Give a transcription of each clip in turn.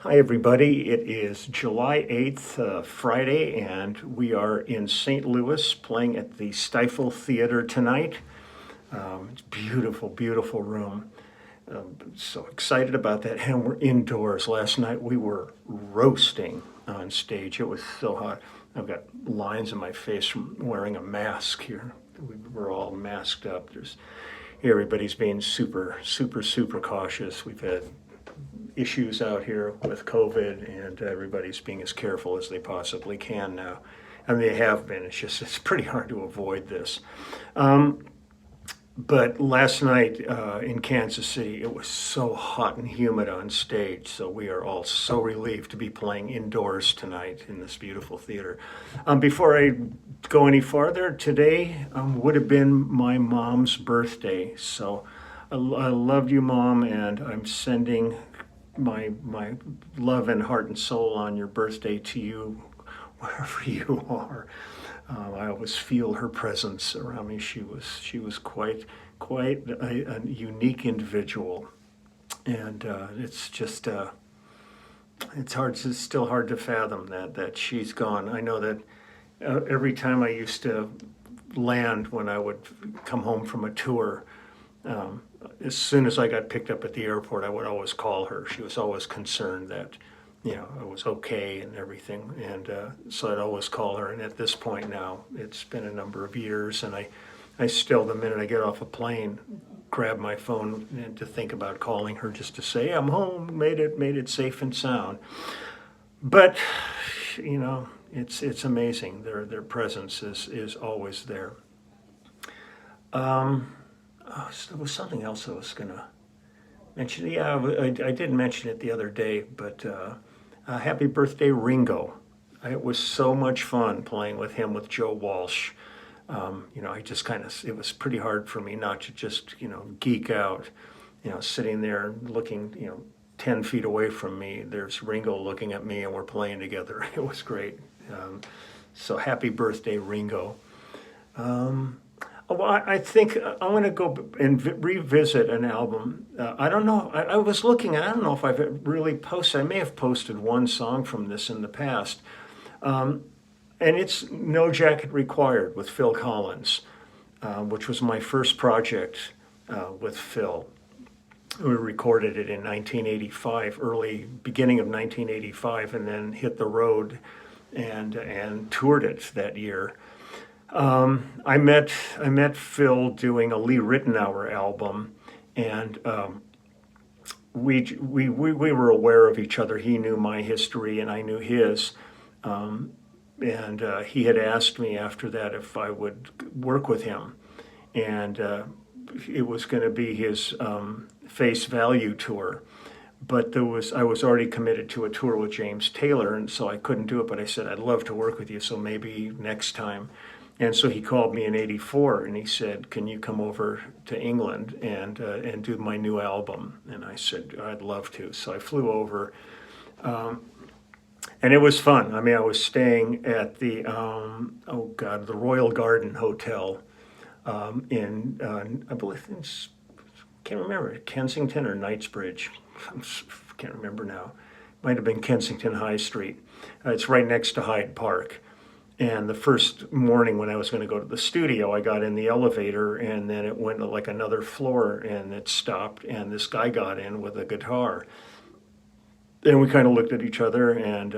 Hi, everybody. It is July 8th, Friday, and we are in St. Louis playing at the Stifle Theater tonight. It's beautiful, beautiful room. So excited about that. And we're indoors. Last night we were roasting on stage. It was so hot. I've got lines in my face from wearing a mask here. We're all masked up. Everybody's being super, super, super cautious. We've had issues out here with COVID, and everybody's being as careful as they possibly can now. And they have been. It's pretty hard to avoid this. But last night in Kansas City, it was so hot and humid on stage. So we are all so relieved to be playing indoors tonight in this beautiful theater. Before I go any farther, today would have been my mom's birthday. So I loved you, Mom, and I'm sending my love and heart and soul on your birthday to you, wherever you are. I always feel her presence around me. She was quite a unique individual, and it's still hard to fathom that she's gone. I know that every time I used to land when I would come home from a tour. As soon as I got picked up at the airport, I would always call her. She was always concerned that, I was okay and everything. And so I'd always call her. And at this point now, it's been a number of years, and I still, the minute I get off a plane, grab my phone and to think about calling her just to say, I'm home, made it safe and sound. But, it's amazing. Their presence is always there. There was something else I was going to mention. Yeah, I did mention it the other day, but happy birthday, Ringo. It was so much fun playing with him, with Joe Walsh. I just it was pretty hard for me not to just, geek out, sitting there looking, 10 feet away from me. There's Ringo looking at me and we're playing together. It was great. So happy birthday, Ringo. Well, I think I'm going to go and revisit an album. I don't know. I was looking, and I don't know if I've really posted. I may have posted one song from this in the past. And it's No Jacket Required with Phil Collins, which was my first project with Phil. We recorded it in 1985, beginning of 1985, and then hit the road and toured it that year. I met Phil doing a Lee Ritenour album, and we were aware of each other. He knew my history, and I knew his. And he had asked me after that if I would work with him, and it was going to be his Face Value tour. But I was already committed to a tour with James Taylor, and so I couldn't do it. But I said, I'd love to work with you, so maybe next time. And so he called me in '84 and he said, can you come over to England and do my new album? And I said, I'd love to. So I flew over, and it was fun. I mean, I was staying at the the Royal Garden Hotel in, I believe, can't remember, Kensington or Knightsbridge. Can't remember now. Might have been Kensington High Street. It's right next to Hyde Park. And the first morning when I was going to go to the studio, I got in the elevator, and then it went like another floor, and it stopped, and this guy got in with a guitar. And we kind of looked at each other, and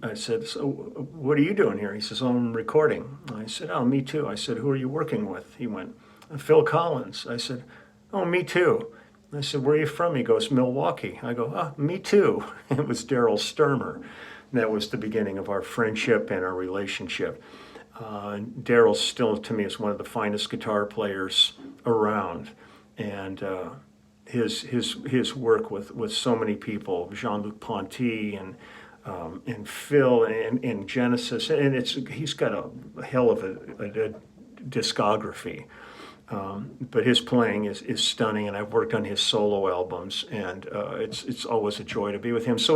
I said, so what are you doing here? He says, oh, I'm recording. I said, oh, me too. I said, who are you working with? He went, Phil Collins. I said, oh, me too. I said, where are you from? He goes, Milwaukee. I go, oh, me too. It was Daryl Sturmer. That was the beginning of our friendship and our relationship. Daryl still, to me, is one of the finest guitar players around, and his work with so many people, Jean-Luc Ponty and Phil and Genesis, and he's got a hell of a discography. But his playing is stunning, and I've worked on his solo albums, and it's always a joy to be with him. So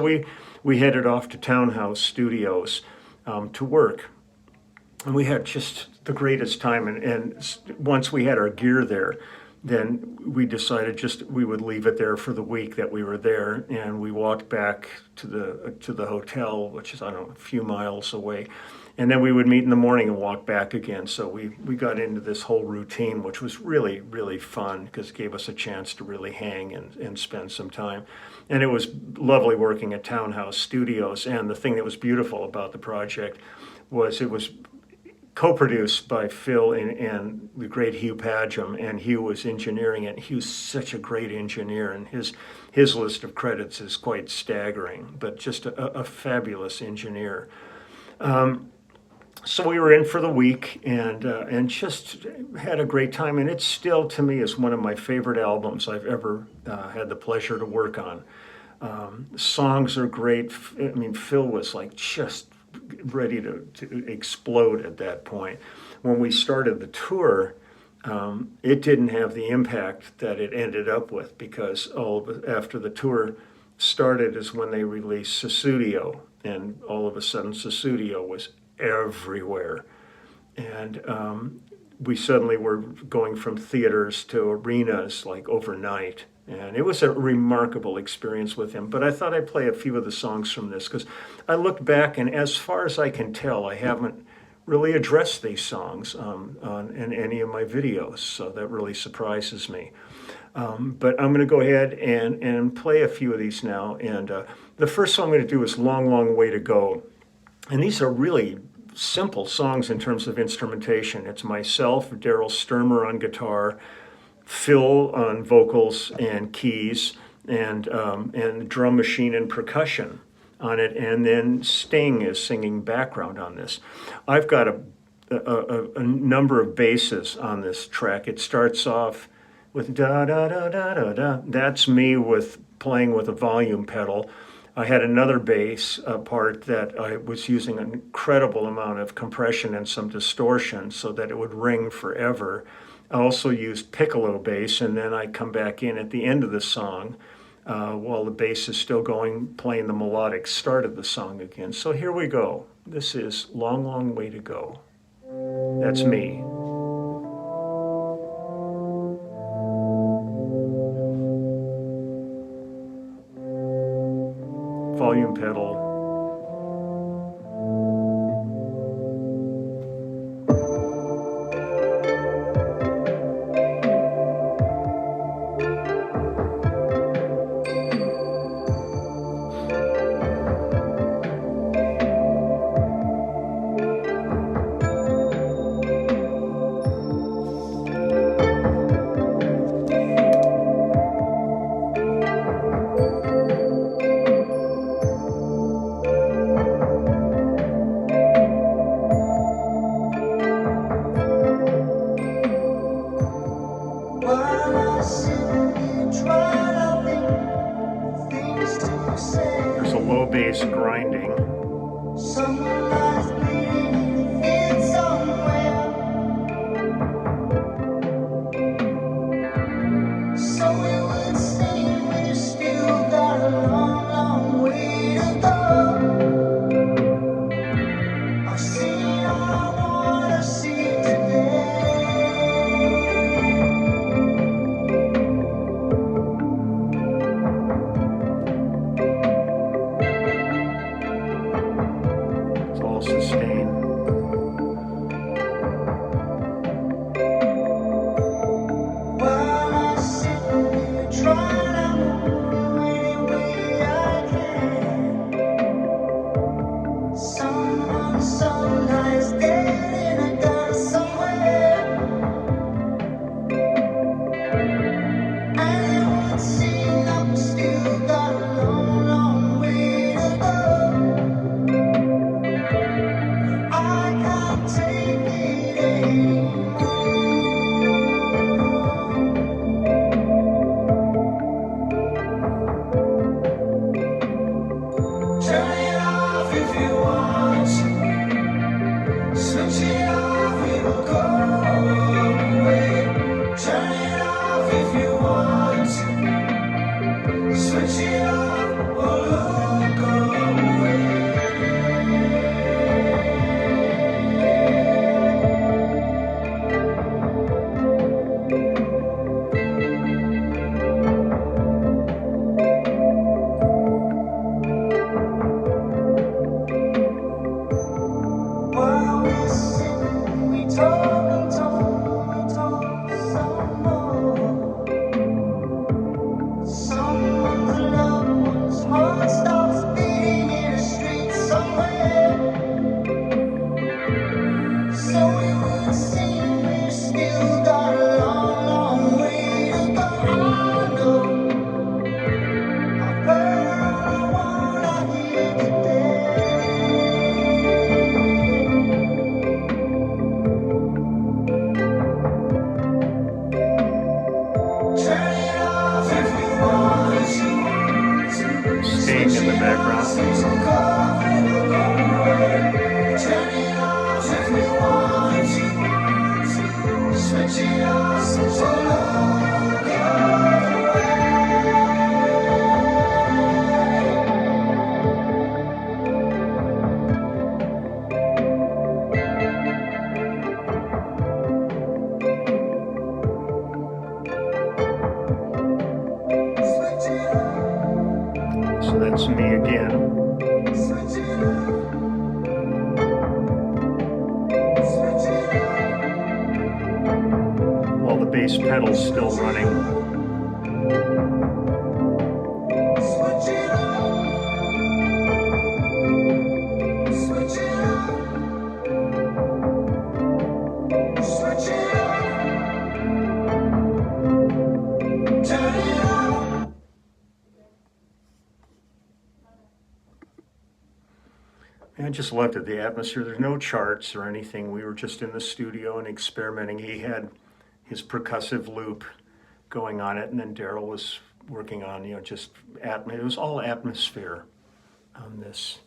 we headed off to Townhouse Studios to work, and we had just the greatest time. And once we had our gear there, then we decided just we would leave it there for the week that we were there, and we walked back to the hotel, which is, I don't know, a few miles away, and then we would meet in the morning and walk back again. So we got into this whole routine, which was really, really fun because it gave us a chance to really hang and spend some time. And it was lovely working at Townhouse Studios. And the thing that was beautiful about the project was it was co-produced by Phil and the great Hugh Padgham, and Hugh was engineering it. Hugh's such a great engineer, and his list of credits is quite staggering, but just a fabulous engineer. So we were in for the week and just had a great time, and it still, to me, is one of my favorite albums I've ever had the pleasure to work on. Songs are great. I mean, Phil was like just ready to explode at that point. When we started the tour, it didn't have the impact that it ended up with, because after the tour started is when they released Sussudio, and all of a sudden Sussudio was everywhere. And we suddenly were going from theaters to arenas like overnight. And it was a remarkable experience with him. But I thought I'd play a few of the songs from this because I looked back, and as far as I can tell, I haven't really addressed these songs in any of my videos. So that really surprises me. But I'm going to go ahead and play a few of these now. And the first song I'm going to do is Long, Long Way to Go. And these are really simple songs in terms of instrumentation. It's myself, Daryl Sturmer on guitar, Phil on vocals and keys, and drum machine and percussion on it, and then Sting is singing background on this. I've got a number of basses on this track. It starts off with da da da da da da. That's me playing with a volume pedal. I had another bass part that I was using an incredible amount of compression and some distortion so that it would ring forever. I also used piccolo bass, and then I come back in at the end of the song while the bass is still going, playing the melodic start of the song again. So here we go. This is Long, Long Way to Go. That's me. Volume pedal. There's a low bass grinding. singing in the background. So that's me again. While the bass pedal's still running. I just loved it, the atmosphere. There's no charts or anything. We were just in the studio and experimenting. He had his percussive loop going on it, and then Daryl was working on, just it was all atmosphere on this.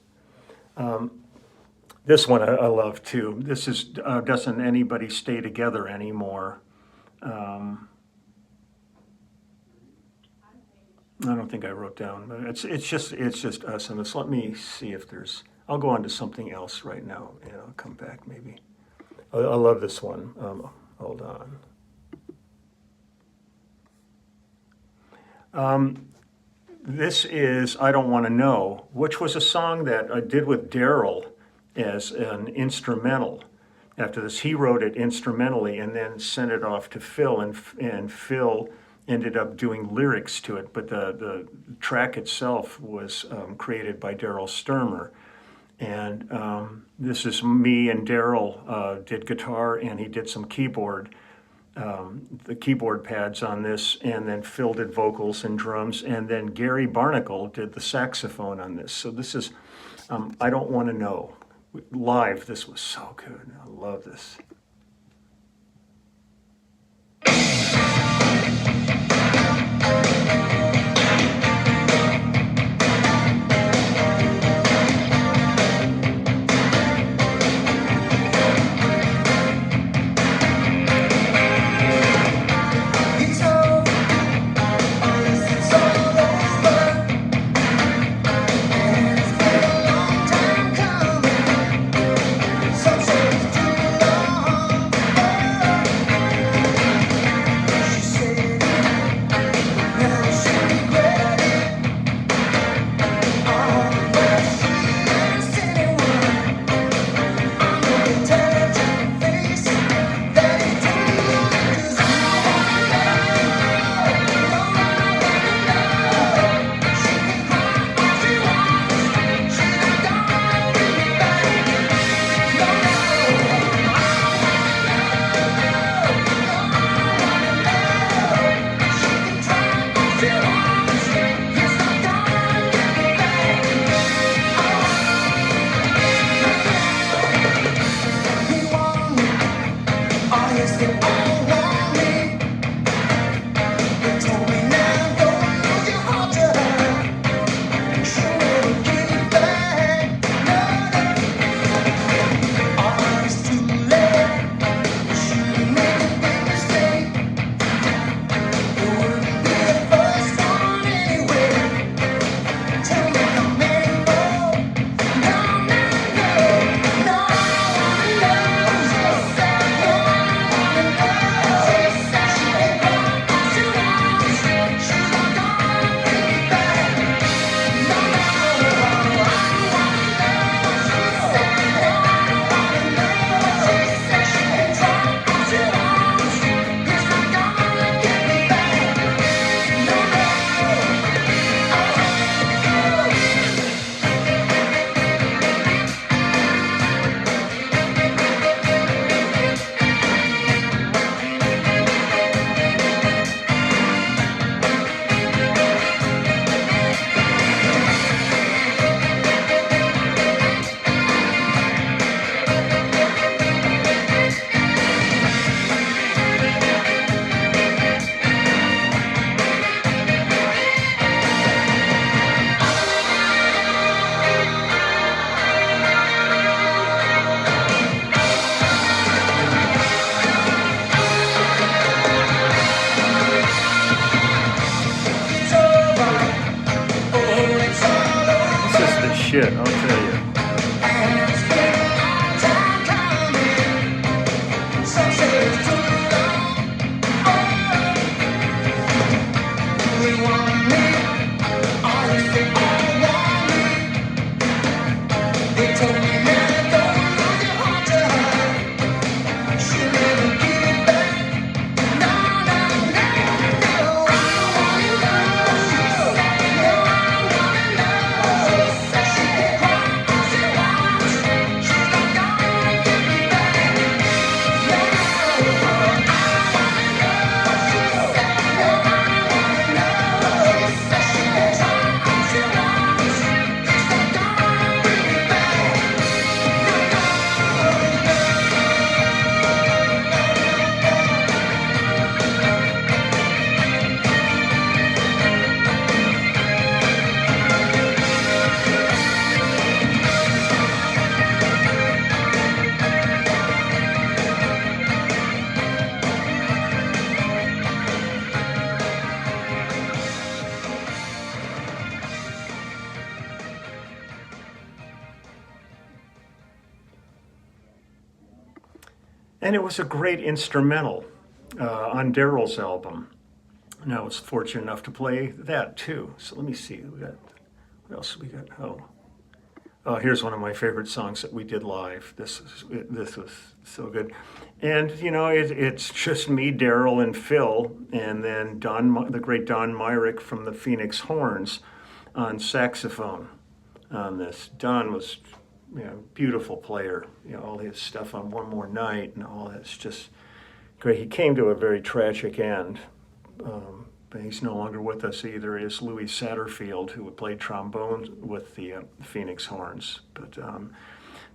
This one I love too. This is Doesn't Anybody Stay Together Anymore. I don't think I wrote down, but it's just us and this. Let me see if there's. I'll go on to something else right now, and I'll come back maybe. I love this one. Hold on. This is I Don't Want to Know, which was a song that I did with Daryl as an instrumental. After this, he wrote it instrumentally and then sent it off to Phil, and Phil ended up doing lyrics to it, but the track itself was created by Daryl Sturmer. And this is me and Daryl did guitar, and he did some keyboard, the keyboard pads on this, and then Phil did vocals and drums, and then Gary Barnacle did the saxophone on this. So this is I Don't Want to Know. Live, this was so good. I love this. shit, I'll tell you. And it was a great instrumental on Daryl's album. And I was fortunate enough to play that too. So let me see. What else we got? Here's one of my favorite songs that we did live. This was so good. And it's just me, Daryl, and Phil, and then the great Don Myrick from the Phoenix Horns on saxophone on this. Don was beautiful player. All his stuff on One More Night and all that's just great. He came to a very tragic end, but he's no longer with us either. Is Louis Satterfield, who played trombone with the Phoenix Horns. But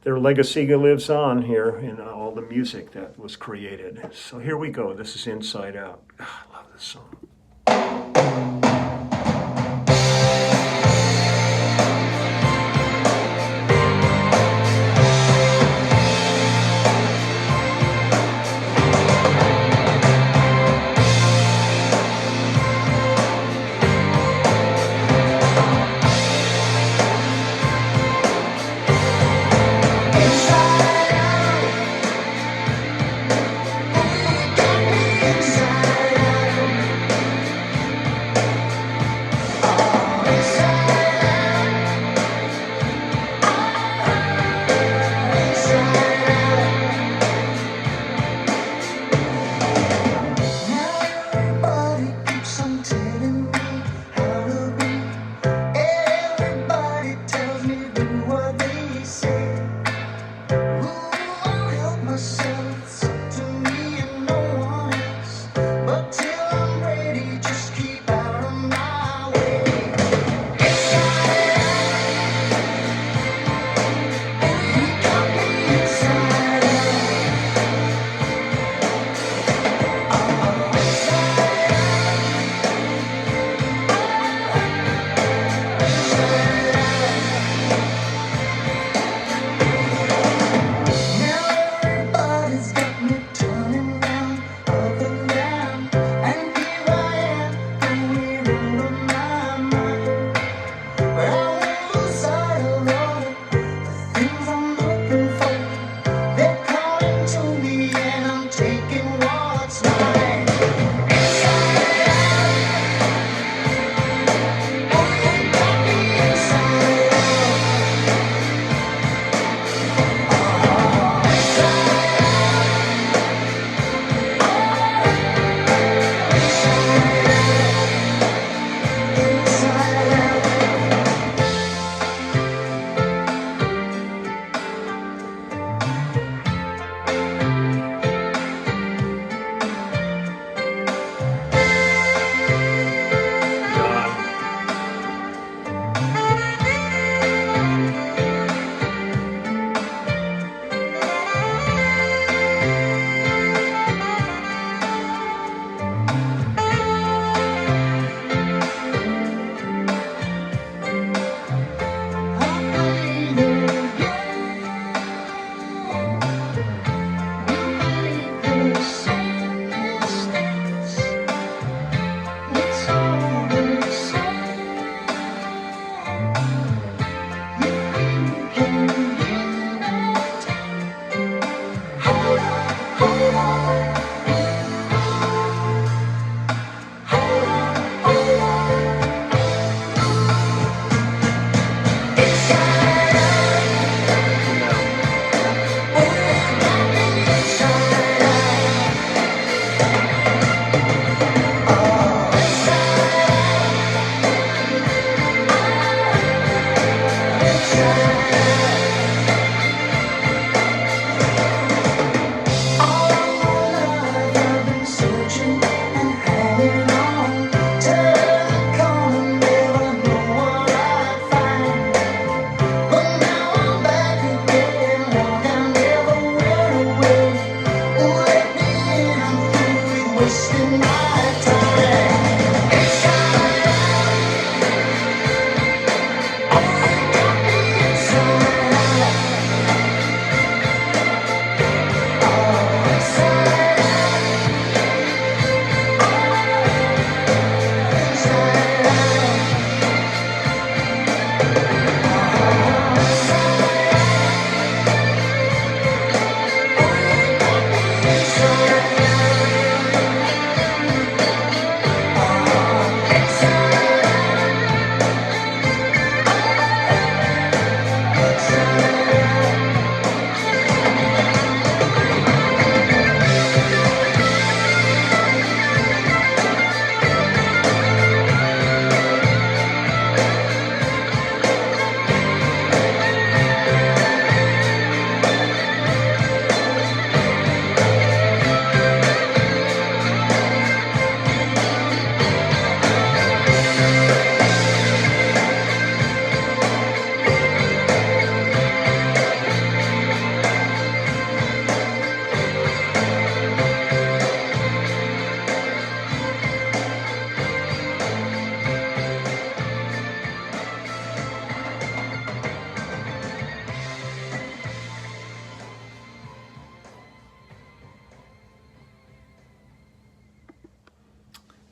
their legacy lives on here in all the music that was created. So here we go. This is Inside Out. I love this song. Inside out.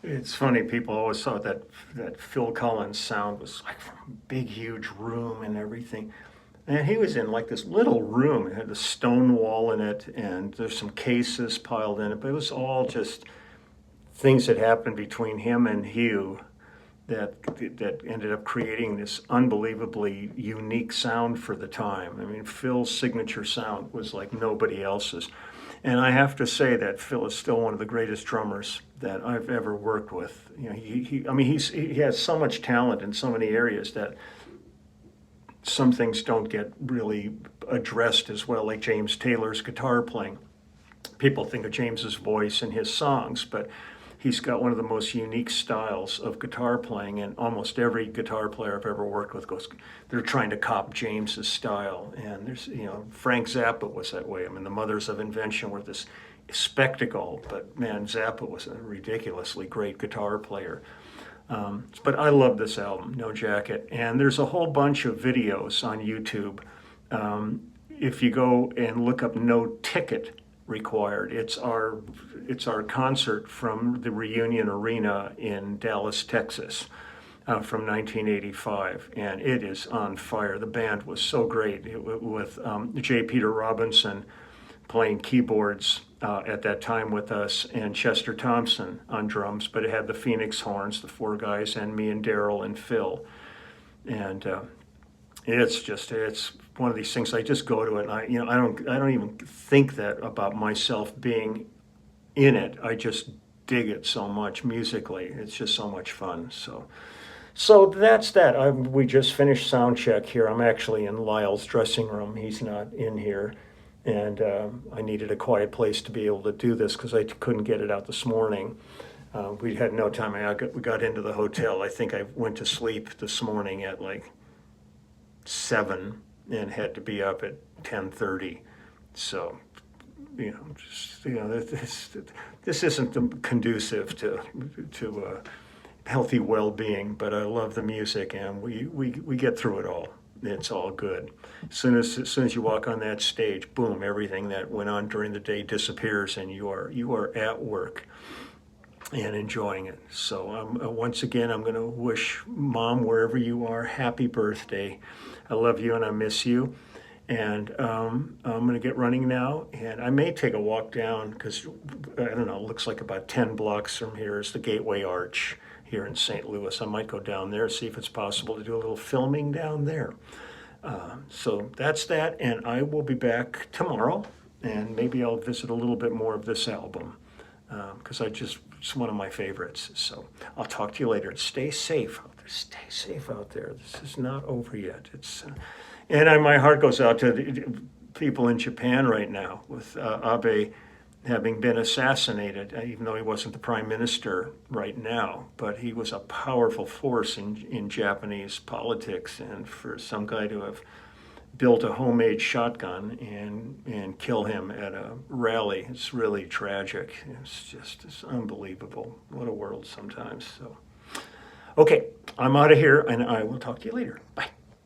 It's funny, people always thought that Phil Collins' sound was like from a big, huge room and everything. And he was in like this little room. It had a stone wall in it, and there's some cases piled in it, but it was all just things that happened between him and Hugh that ended up creating this unbelievably unique sound for the time. I mean, Phil's signature sound was like nobody else's. And I have to say that Phil is still one of the greatest drummers that I've ever worked with. You know, I mean, he has so much talent in so many areas that some things don't get really addressed as well, like James Taylor's guitar playing. People think of James's voice and his songs, but he's got one of the most unique styles of guitar playing, and almost every guitar player I've ever worked with they're trying to cop James's style. And there's, you know, Frank Zappa was that way. I mean, the Mothers of Invention were this spectacle, but man, Zappa was a ridiculously great guitar player. But I love this album, No Jacket, and there's a whole bunch of videos on YouTube. If you go and look up No Ticket Required, it's our concert from the Reunion Arena in Dallas, Texas, from 1985, and it is on fire. The band was so great with J. Peter Robinson playing keyboards at that time with us, and Chester Thompson on drums, but it had the Phoenix horns, the four guys, and me and Daryl and Phil. And it's one of these things. I just go to it, and I don't even think that about myself being in it. I just dig it so much musically. It's just so much fun. So that's that. We just finished sound check here. I'm actually in Lyle's dressing room. He's not in here. And I needed a quiet place to be able to do this because I couldn't get it out this morning. We had no time. We got into the hotel. I think I went to sleep this morning at like 7 and had to be up at 10:30. So, this isn't conducive to healthy well-being. But I love the music, and we get through it all. It's all good. As soon as you walk on that stage, boom, everything that went on during the day disappears, and you are at work and enjoying it. So once again, I'm going to wish Mom, wherever you are, happy birthday. I love you and I miss you. And I'm going to get running now, and I may take a walk down because, I don't know, it looks like about 10 blocks from here is the Gateway Arch here in St. Louis. I might go down there, see if it's possible to do a little filming down there. So that's that, and I will be back tomorrow, and maybe I'll visit a little bit more of this album because it's one of my favorites. So I'll talk to you later. Stay safe out there. Stay safe out there. This is not over yet. And my heart goes out to the people in Japan right now with Abe having been assassinated, even though he wasn't the prime minister right now, but he was a powerful force in Japanese politics, and for some guy to have built a homemade shotgun and kill him at a rally, it's really tragic. It's unbelievable. What a world sometimes. So, okay, I'm out of here, and I will talk to you later. Bye.